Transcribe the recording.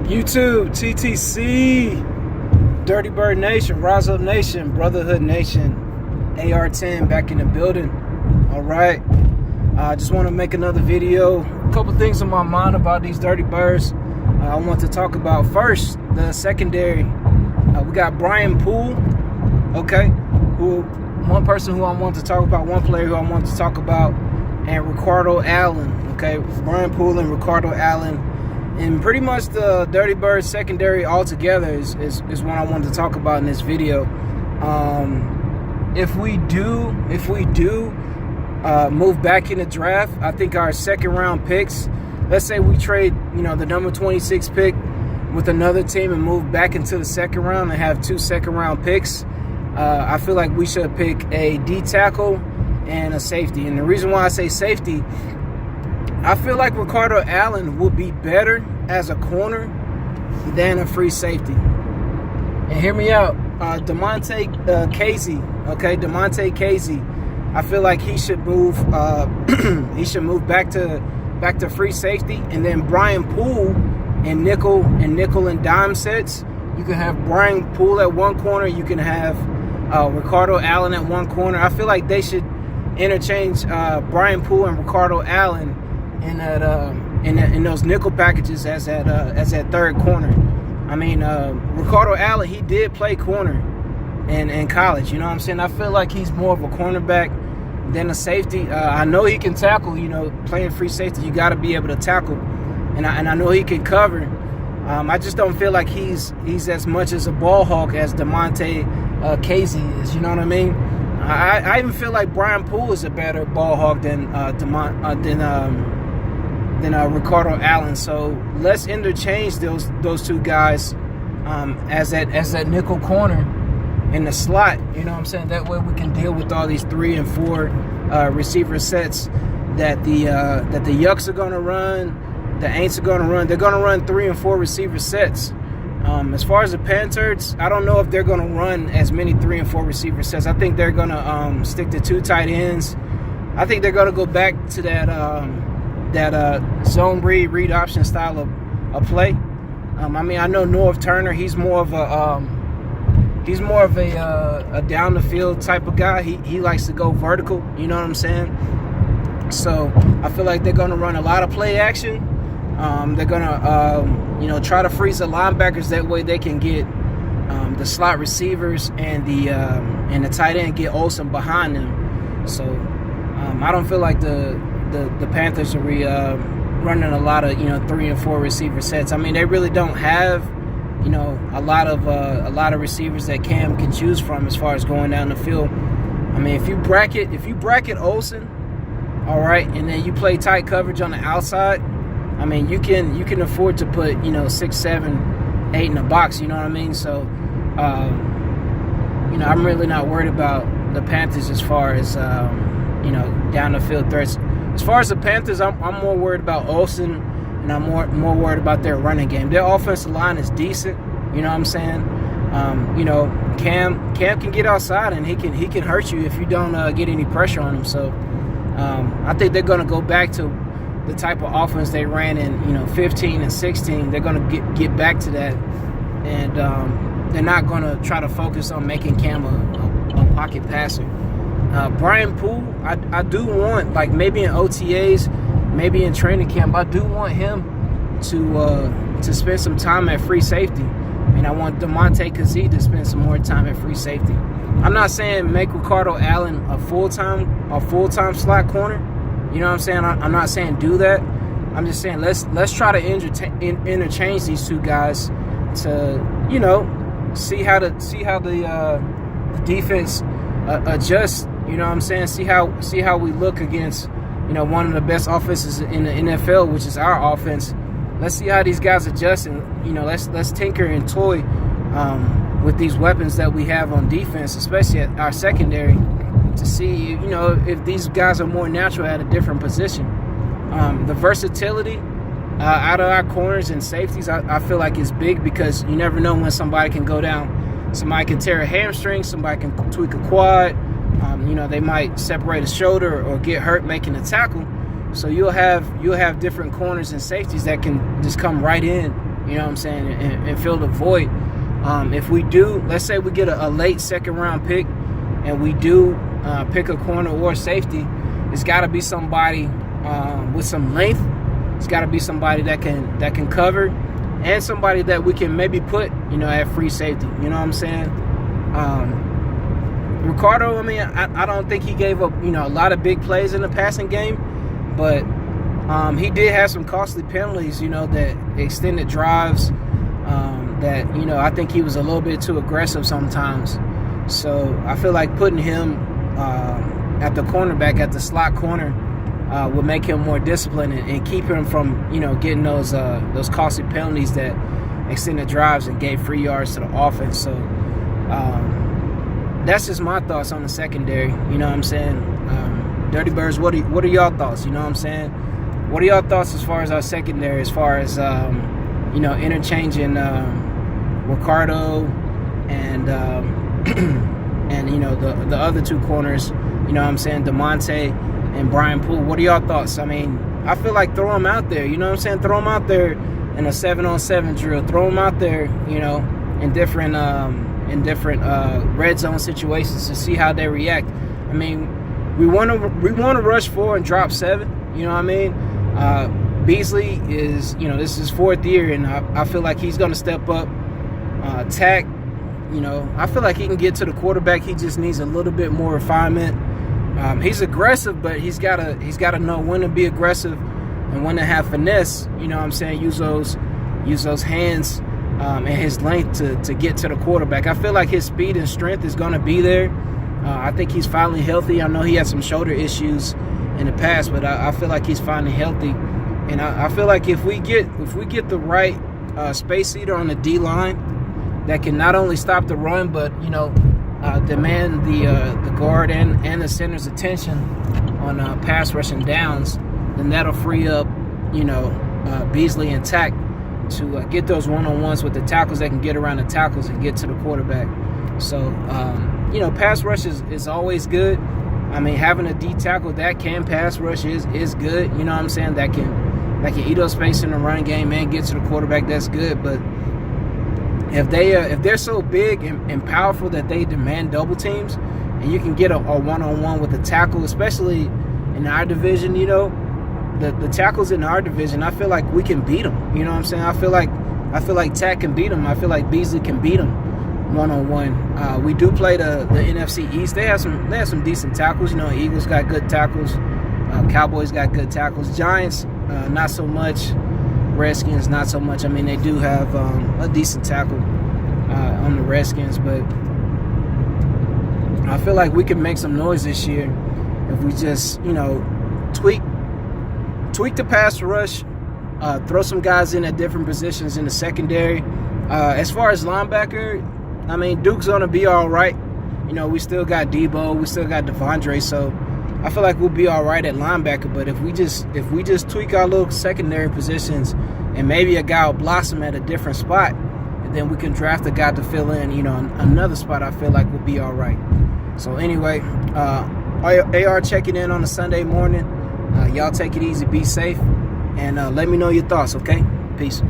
YouTube, TTC, Dirty Bird Nation, Rise Up Nation, Brotherhood Nation, AR10 back in the building. All right, I just want to make another video. A couple things on my mind about these Dirty Birds. I want to talk about first the secondary. We got Brian Poole, okay, one person who I want to talk about, one player who I want to talk about, and Ricardo Allen, okay, Brian Poole and Ricardo Allen. And pretty much the Dirty Birds secondary altogether is what I wanted to talk about in this video. If we do move back in the draft, I think our second round picks, let's say we trade, the number 26 pick with another team and move back into the second round and have 2 second round picks, I feel like we should pick a D tackle and a safety. And the reason why I say safety, I feel like Ricardo Allen would be better as a corner than a free safety. And hear me out, Damontae Kazee, okay, Damontae Kazee. I feel like he should move. He should move back to free safety, and then Brian Poole in nickel and dime sets. You can have Brian Poole at one corner. You can have Ricardo Allen at one corner. I feel like they should interchange Brian Poole and Ricardo Allen in those nickel packages as that third corner. I mean, Ricardo Allen, he did play corner in college. You know what I'm saying? I feel like he's more of a cornerback than a safety. I know he can tackle. Playing free safety, you got to be able to tackle, and I know he can cover. I just don't feel like he's as much as a ball hawk as Damontae Kazee is. You know what I mean? I even feel like Brian Poole is a better ball hawk than Ricardo Allen. So let's interchange those two guys as that nickel corner in the slot. You know what I'm saying? That way we can deal with all these 3 and 4 receiver sets that the Yucks are going to run, the Aints are going to run. They're going to run 3 and 4 receiver sets. As far as the Panthers, I don't know if they're going to run as many 3 and 4 receiver sets. I think they're going to stick to 2 tight ends. I think they're going to go back to that zone read option style of play. I mean, I know Norv Turner, he's more of a down the field type of guy. He likes to go vertical. You know what I'm saying? So I feel like they're going to run a lot of play action. They're going to try to freeze the linebackers. That way they can get the slot receivers and the tight end, get Olsen behind them. So I don't feel like the Panthers are running a lot of 3 and 4 receiver sets. I mean, they really don't have a lot of receivers that Cam can choose from as far as going down the field. I mean, if you bracket Olsen, all right, and then you play tight coverage on the outside, I mean, you can afford to put 6, 7, 8 in the box. You know what I mean? So I'm really not worried about the Panthers as far as down the field threats. As far as the Panthers, I'm more worried about Olsen, and I'm more worried about their running game. Their offensive line is decent. You know what I'm saying? Cam can get outside, and he can hurt you if you don't get any pressure on him. So I think they're going to go back to the type of offense they ran in 15 and 16. They're going to get back to that, and they're not going to try to focus on making Cam a pocket passer. Brian Poole, I do want, like, maybe in OTAs, maybe in training camp, I do want him to spend some time at free safety. And I want Damontae Kazee to spend some more time at free safety. I'm not saying make Ricardo Allen a full-time slot corner. You know what I'm saying? I'm not saying do that. I'm just saying let's try to interchange these two guys to see how the defense adjusts. You know what I'm saying? See how we look against one of the best offenses in the NFL, which is our offense. Let's see how these guys adjust, and let's tinker and toy with these weapons that we have on defense, especially at our secondary, to see if these guys are more natural at a different position. The versatility out of our corners and safeties, I feel like is big, because you never know when somebody can go down. Somebody can tear a hamstring, somebody can tweak a quad. They might separate a shoulder or get hurt making a tackle. So you'll have different corners and safeties that can just come right in you know what I'm saying, and fill the void. If we do, let's say we get a late second-round pick, and we do pick a corner or safety, it's got to be somebody with some length. It's got to be somebody that can cover, and somebody that we can maybe put, at free safety. You know what I'm saying? Ricardo, I mean, I don't think he gave up, a lot of big plays in the passing game, but he did have some costly penalties, that extended drives, that, I think he was a little bit too aggressive sometimes. So I feel like putting him at the cornerback, at the slot corner, would make him more disciplined and keep him from, getting those costly penalties that extended drives and gave free yards to the offense. So that's just my thoughts on the secondary. You know what I'm saying? Dirty Birds, what are y'all thoughts? You know what I'm saying? What are y'all thoughts as far as our secondary, as far as, interchanging Ricardo and the other two corners, you know what I'm saying, DeMonte and Brian Poole? What are y'all thoughts? I mean, I feel like throw them out there, you know what I'm saying? Throw them out there in a 7-on-7 drill. Throw them out there, in different red zone situations to see how they react. I mean, we want to rush 4 and drop 7. You know what I mean? Beasley is, this is his 4th year, and I feel like he's going to step up. Tack, I feel like he can get to the quarterback. He just needs a little bit more refinement. He's aggressive, but he's got to know when to be aggressive and when to have finesse. You know what I'm saying? Use those hands and his length to get to the quarterback. I feel like his speed and strength is going to be there. I think he's finally healthy. I know he had some shoulder issues in the past, but I feel like he's finally healthy. And I feel like if we get the right space eater on the D line that can not only stop the run, but demand the guard and the center's attention on pass rushing downs, then that'll free up Beasley and Tack to get those one-on-ones with the tackles that can get around the tackles and get to the quarterback. So pass rush is always good. I mean, having a D tackle that can pass rush is good. You know what I'm saying? That can eat up space in the run game and get to the quarterback. That's good. But if they're so big and powerful that they demand double teams, and you can get a one-on-one with a tackle, especially in our division, the tackles in our division, I feel like we can beat them. You know what I'm saying? I feel like Tack can beat them. I feel like Beasley can beat them one-on-one. We do play the NFC East. They have some decent tackles. Eagles got good tackles. Cowboys got good tackles. Giants, not so much. Redskins, not so much. I mean, they do have a decent tackle on the Redskins, but I feel like we can make some noise this year if we just, tweak the pass rush, throw some guys in at different positions in the secondary. As far as linebacker, I mean, Duke's going to be all right. We still got Debo, we still got Devondre, so I feel like we'll be all right at linebacker. But if we just tweak our little secondary positions and maybe a guy will blossom at a different spot, and then we can draft a guy to fill in, another spot, I feel like we'll be all right. So anyway, AR checking in on a Sunday morning. Y'all take it easy, be safe, and let me know your thoughts, okay? Peace.